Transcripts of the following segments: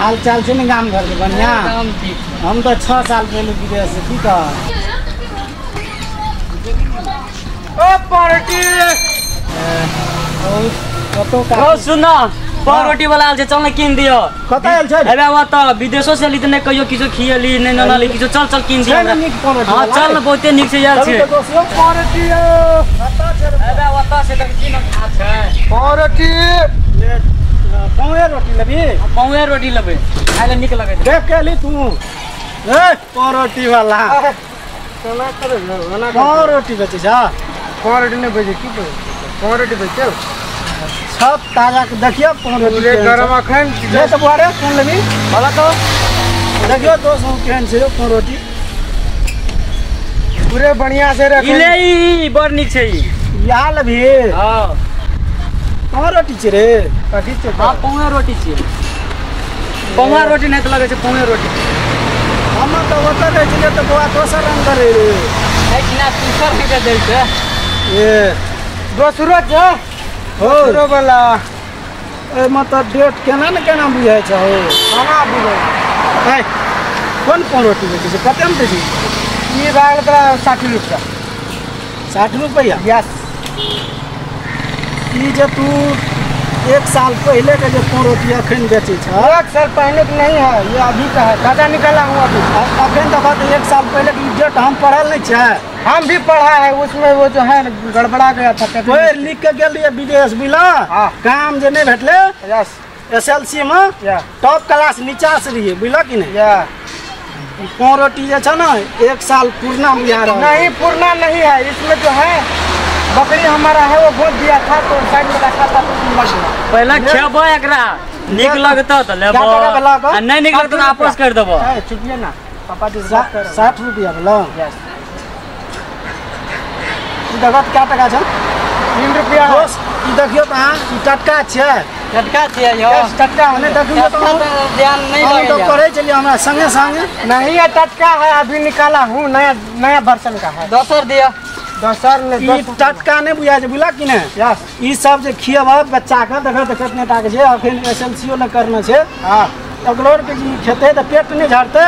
हाल चाल से नहीं गाम घर के बढ़िया। हम तो 6 साल पहले विदेश से ठीक है। सुनो रोटी वाला आल चल किन दियो कत आल छ एबे वा त विदेशो से लितने कहियो किछो खियली नै ननाली किछो चल किन दियो हां चल न बहुते निक से यार छै पारोटी एबे वा त से त किन खा छै पारोटी पावे रोटी लेबी पावे रोटी लेबे खाइले निक लगे देख के ली तू ए पारोटी वाला चला करे ना पारोटी बेचे छ पारोटी नहीं बेचे की पारोटी बेचे सब ताजा के देखियो पारोटी गरम अखन ले तो बुआरे सुन लेबी भला तो देखियो 200 केन छै पारोटी पूरे बढ़िया से रख इले ई बड़ निक छै या लेबी हां पारोटी छै रे कथि छै हां पावे रोटी छै पावा रोटी नहीं तो लगे छै पावे रोटी हम तो ओत रहे छिए तो बुआ दोसर रंग करे है कि ना दूसर के दे छै ये दोसरो छै हो वाला ए मतलब डेट केना न केना बुझाय छ हो खाना बुझाय ए कोन पारोटी बेचे छै कते में देछि ई भाग तोरा 60 रुपया 60 रुपया यस ई जे तू 1 साल पहले के जो पारोटी अखन बेचे छ 1 साल पहले के नहीं है ये अभी का है दादा निकाला हुआ अभी अखन देखा तो 1 साल पहले की डेट हम पढ़ल नहीं छै हम भी पढ़ा है उसमें वो जो है गड़बड़ा गया था कोई लिख के गेलिए विदेश बुझला काम जे नहीं भेटले यस एसएलसी में टॉप क्लास नीचा से रहिए बुझला कि नहीं या पारोटी जे छ ना 1 साल पुरना बुझा रहा नहीं पुरना नहीं है इसमें जो है बकरी हमारा है वो भोज दिया था तो साइड में रखा था तो पहला खेबो एकरा निक लगता त लेबो आ नहीं निक लगता तो वापस कर देबो चुपिए ना पापा जी 60 रुपया बोला यस ई देखत क्या टका छ 3 रुपया ई देखियो त हां ई टटका छै यो टटका हने देखियो तो ध्यान नहीं लगे तो करे चलिए हमरा संगे संगे नहीं ये टटका है अभी निकाला हूं नया वर्जन का है दोसर दिया दोसर ने ई टटका नहीं बुझा जे बुझला कि नहीं यस ई सब जे खियब बच्चा के देखत कितने टाके छै अखन एसएलसीओ न करना छै हां अगलोर के जी खेते तो पेट नहीं झाड़ते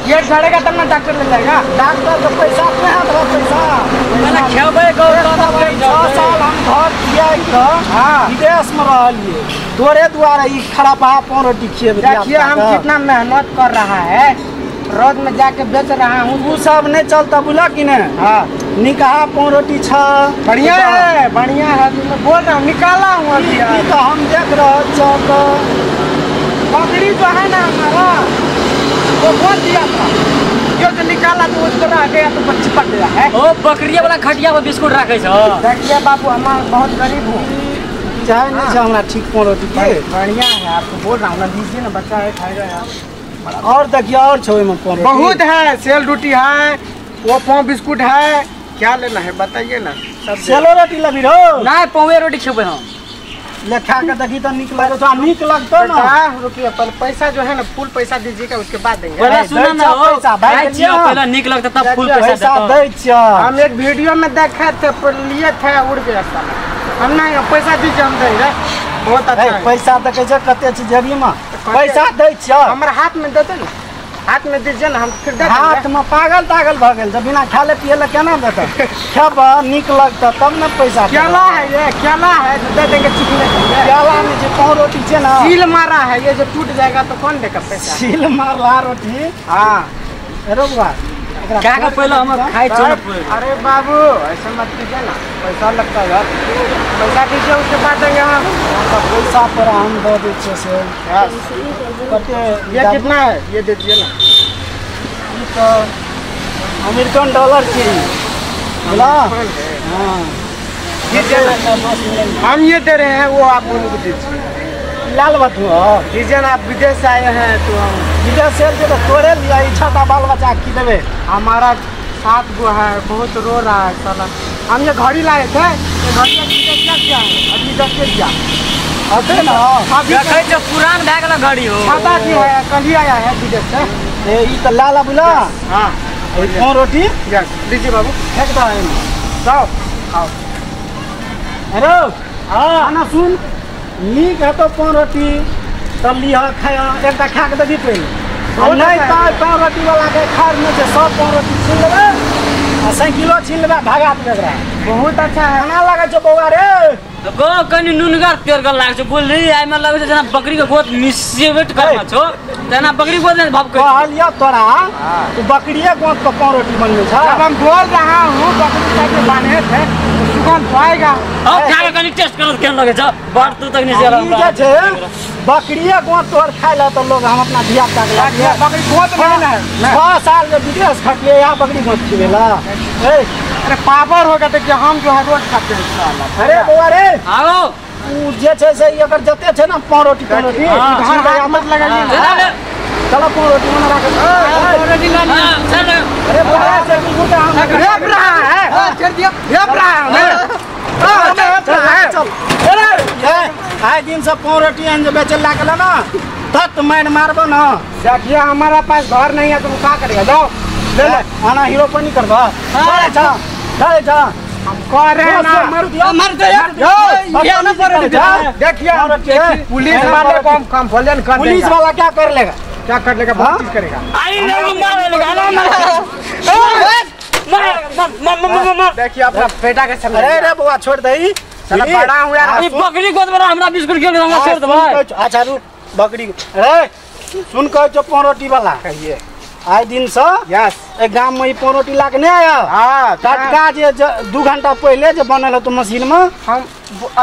पेट झाड़ेगा तब ना डॉक्टर ले जाएगा डॉक्टर तो पैसा कहां दो पैसा मैंने खेबे को 6 साल हम घर किया तो विदेश में रहलिए तोरे द्वारा ई खराब पारोटी खिएबे देखिए हम कितना मेहनत कर रहा है रोज में जाके बेच रहा हूँ वो सब नहीं चलता बुला कि नहीं हाँ निकाह पारोटी छ बढ़िया है मैं बोल रहा हूँ निकाला हूँ अभी तो हम देख रहे चौक बकरी जो है ना हमारा वो बोल दिया था जो निकाला तो उसको रह गया तो बच्ची पक गया है ओ बकरिया वाला खटिया में बिस्कुट रखे छ देखिए बाबू हम बहुत गरीब हूँ चाहे नहीं छ हमरा ठीक पारोटी बढ़िया है आपको बोल रहा हूँ ना दीजिए ना बच्चा है खाएगा यार और देखिए और छो में बहुत है सेल रोटी है वो पाव बिस्कुट है क्या लेना है बताइए ना सब सेलो रोटी लबी रो नहीं पावे रोटी खेबे हम लेखा के देखी तो निक लगे तो निक लगतो ना रुपया पर पैसा जो है ना फुल पैसा दीजिएगा उसके बाद देंगे पहले सुनो ना पैसा भाई पहले निक लगता तब फुल पैसा दे छ हम एक वीडियो में देखे थे लिए थे उड़ गया साला हम नहीं पैसा दीजिए हम देंगे बहुत अच्छा पैसा देखे छ कते छ जेबी में पैसा दे छ हमरा हाथ में दे दे ना हाथ में दीजिए ना हम फिर दे हाथ में पागल भ गेल जब बिना खाले पियले केना देता खेब निक लगता तब ना पैसा केला है ये केला है दे देंगे चिकने केला में जो पारोटी छै ना सील मारा है ये जो टूट जाएगा तो कौन देगा पैसा सील मारा रोटी हां रुकवा क्या का पहले हम खाई चल अरे बाबू ऐसा मत कीजिए ना पैसा लगता है यार पैसा दीजिए उसके बाद देंगे हम पैसा पर हम दे दीजिए से ये कितना है ये दे दीजिए ना ये तो अमेरिकन डॉलर की बोला हाँ हम ये दे रहे हैं वो आप उनको दीजिए लाल बतू दीजिए ना आप विदेश से आए हैं तो हम विदेश से तो तोड़े लिया इच्छा था बाल बच्चा की देवे हमारा 7 गो है बहुत रो रहा है साला हम ये घड़ी लाए थे घड़ी अभी दस दिया अबे ना देखे जो पुरान बैग वाला घड़ी हो छाता की है कल ही आया है विदेश से ये तो लाला बुला हां और रोटी यस दीजिए बाबू फेंक दो जाओ खाओ अरे हां ना सुन नीक है तो पारोटी तब लिह खाया एक खा के देखी पहले नहीं पाव रोटी वाला के खार में से 100 पाव रोटी छीन लेबे आ साइकिलो छीन लेबे भागा देबे बहुत अच्छा है ना लगे छ बौआ रे गो कनी नुनगर पेर कर लाग छ बोल रही आई में लगे छ जना बकरी के गोद मिसेवेट करना छो जना बकरी गोद में भाव कर कहलिया तोरा तू बकरीए गोद पर पाव रोटी बनले छ अब हम बोल रहा हूं बकरी के बाने थे सुगंध पाएगा अब खा के कनी टेस्ट कर केन लगे छ बात तू तक नहीं चला छे बकरीए गोद तोर खाइला तो लोग हम अपना धिया पुता के लागे बकरी गोद नहीं ना 6 साल के विदेश खटले या बकरी गोद खिलेला अरे पावर होगा तो हम जो है रोज खाते हैं इंशाल्लाह अरे बौआ रे आओ उ जे छे से अगर जते छे ना पाव रोटी हां मत लगाइए चलो पाव रोटी बना रख पाव रोटी ला लिया चल अरे बौआ से गुटा हम रेप रहा है छोड़ दिया रेप रहा है चल अरे आए दिन से पाव रोटी अन जे बेचे लागल ना तत मैन मारबो ना देखिए हमारा पास घर नहीं है तुम क्या करेगा जाओ ले ले आना हीरो पर नहीं करबा चले जा हम कह रहे हैं ना मार दे ये ना पर देखिए पुलिस वाले को हम कंप्लेन कर पुलिस वाला क्या कर लेगा बहुत चीज करेगा आई मार देखिए अपना बेटा के समझ अरे रे बुआ छोड़ दई चला बड़ा हूं यार ई बकरी गोद में हमरा बिस्कुट खेल के छोड़ दे भाई अच्छा रुक बकरी अरे सुन कह जो पाव रोटी वाला कहिए आए दिन से यस एक गांव में पाव रोटी ला के नहीं आया हां टटका जे 2 घंटा पहले जो बनल है तो मशीन में हम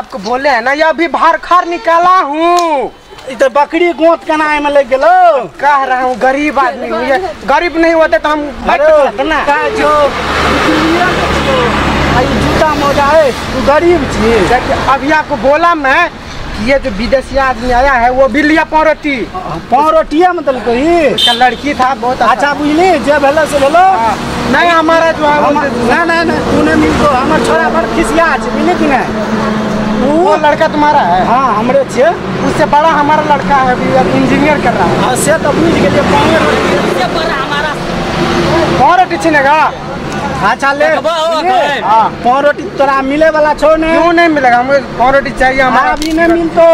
आपको बोले हैं ना ये अभी बाहर खार निकाला हूँ इधर बकरी गोद केना में लग गेलो कह रहा हूँ गरीब आदमी हूँ ये गरीब नहीं होते तो हम ना का जो आई जूता मोजा है तू गरीब छी देखिए अभी आपको बोला मैं कि ये जो विदेशी आदमी आया है वो भी लिया पाव रोटिया मतलब कही उसका लड़की था बहुत अच्छा बुझली जे भेलो से भेलो नहीं हमारा जो है नहीं तूने मिलतो हमर छोरा बड़ खिसिया छै मिले कि नहीं वो लड़का तुम्हारा है हाँ हमरे छे उससे बड़ा हमारा लड़का है अभी इंजीनियर कर रहा है हाँ से तो बुझ गेलिए पाव रोटी छीनेगा अच्छा ले हाँ पाव रोटी तोरा मिले वाला छो ने क्यों नहीं मिलेगा हमें पाव रोटी चाहिए हमारा अभी नहीं मिलतो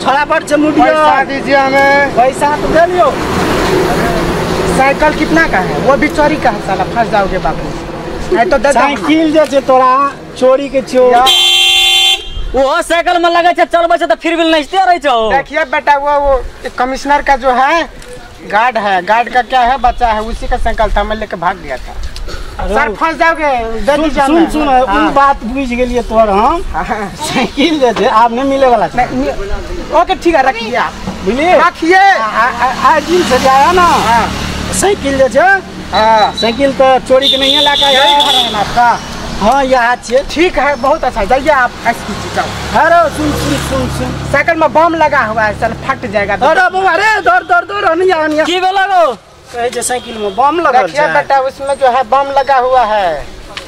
छोरा बड़ छे मुडियो पैसा दीजिए हमें पैसा तो दे लियो साइकिल कितना का है वो भी चोरी का है साला फंस जाओगे बाबू नहीं तो साइकिल जे छे तोरा चोरी के छो वो साइकिल में लगे छ चलबे छ त फिर भी नचते रह छ देखिए बेटा वो कमिश्नर का जो है गार्ड का क्या है बच्चा है उसी का साइकिल था मैं लेके भाग गया था सर फंस जाओगे सुन उन बात बुझ गेलिए तोर हम साइकिल जे छे आब नहीं मिले वाला छे ओके ठीक है रखिए आप बुझलिए रखिए आज दिन से जाया ना साइकिल जे छे साइकिल तो चोरी के नहीं लाका है आपका हाँ यहाँ छे ठीक है बहुत अच्छा जाइए आप ऐसे कीजिए जाओ अरे सुन साइकिल में बम लगा हुआ है चल फट जाएगा अरे बाबा अरे दौड़ नहीं की बेला गो कहे जे साइकिल में बम लगल देखिए बेटा उसमें जो है बम लगा हुआ है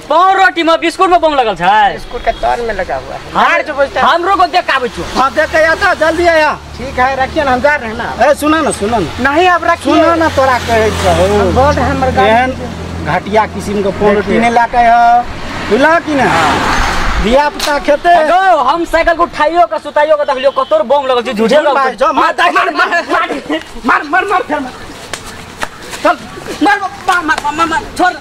पाव रोटी में बिस्कुट में बम लगल छै स्कूल के तार में लगा हुआ है हार जो बोलते हैं हमरो को देख आबै छु हाँ देख के आता जल्दी आया ठीक है रखिए ना हम जा रहे हैं ना ए सुना ना नहीं अब रखिए सुना ना तोरा कहे छहो बोल रहे हमर एहन घटिया किस्म के पाव रोटी नहीं लाके है बुझला कि ना दिया पुता खेते गो हम साइकिल को उठाइयो का सुताइयो का देखलियो कतोर बम लगल छै झूठे जो मार चल मार छोड़